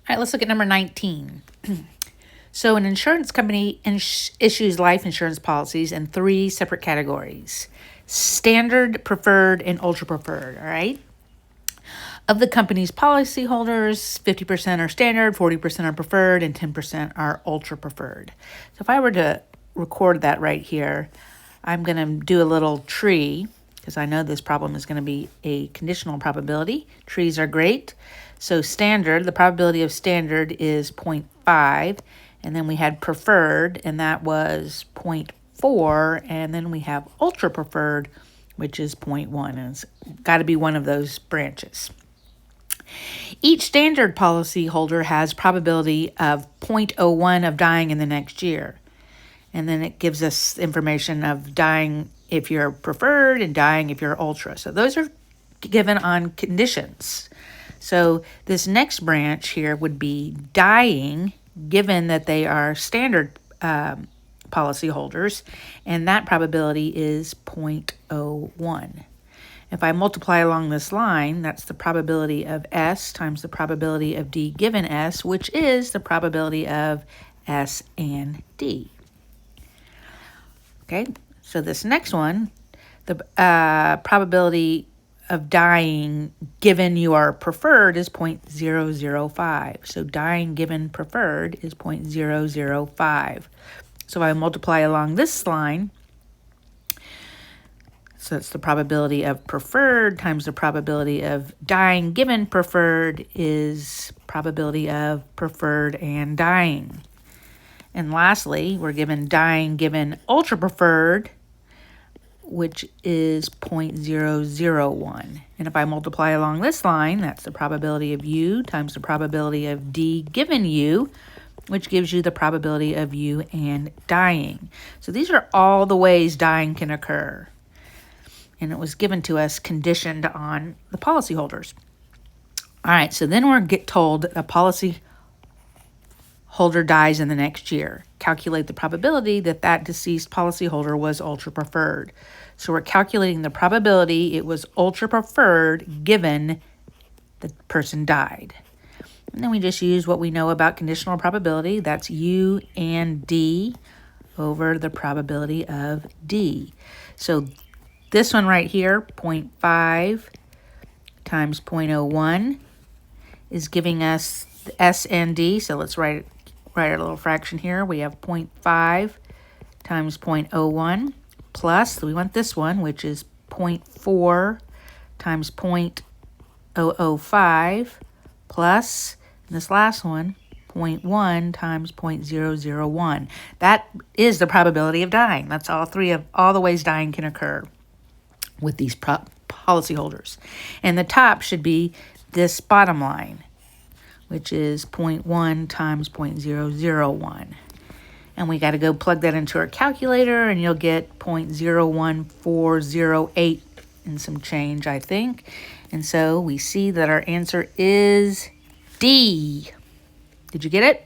right, let's look at number 19. So an insurance company issues life insurance policies in 3 separate categories: standard, preferred, and ultra preferred, all right? Of the company's policyholders, 50% are standard, 40% are preferred, and 10% are ultra preferred. So if I were to record that right here, I'm going to do a little tree, because I know this problem is going to be a conditional probability. Trees are great. So standard, the probability of standard is 0.5, and then we had preferred, and that was 0.4, and then we have ultra preferred, which is 0.1, and it's got to be one of those branches. Each standard policyholder has probability of 0.01 of dying in the next year. And then it gives us information of dying if you're preferred and dying if you're ultra. So those are given on conditions. So this next branch here would be dying, given that they are standard policyholders, and that probability is 0.01. If I multiply along this line, that's the probability of S times the probability of D given S, which is the probability of S and D. Okay, so this next one, the probability of dying given you are preferred is 0.005. So dying given preferred is 0.005. So if I multiply along this line, so it's the probability of preferred times the probability of dying given preferred is probability of preferred and dying. And lastly, we're given dying given ultra preferred, which is 0.001. And if I multiply along this line, that's the probability of U times the probability of D given U, which gives you the probability of U and dying. So these are all the ways dying can occur. And it was given to us conditioned on the policyholders. All right, so then we're told a policyholder dies in the next year. Calculate the probability that that deceased policyholder was ultra preferred. So we're calculating the probability it was ultra preferred given the person died. And then we just use what we know about conditional probability. That's U and D over the probability of D. So this one right here, 0.5 times 0.01, is giving us the S and D. So let's write a little fraction here. We have 0.5 times 0.01 plus, we want this one, which is 0.4 times 0.005 plus, and this last one, 0.1 times 0.001. That is the probability of dying. That's all the ways dying can occur with these policyholders. And the top should be this bottom line, which is 0.1 times 0.001. And we got to go plug that into our calculator, and you'll get 0.01408 and some change, I think. And so we see that our answer is D. Did you get it?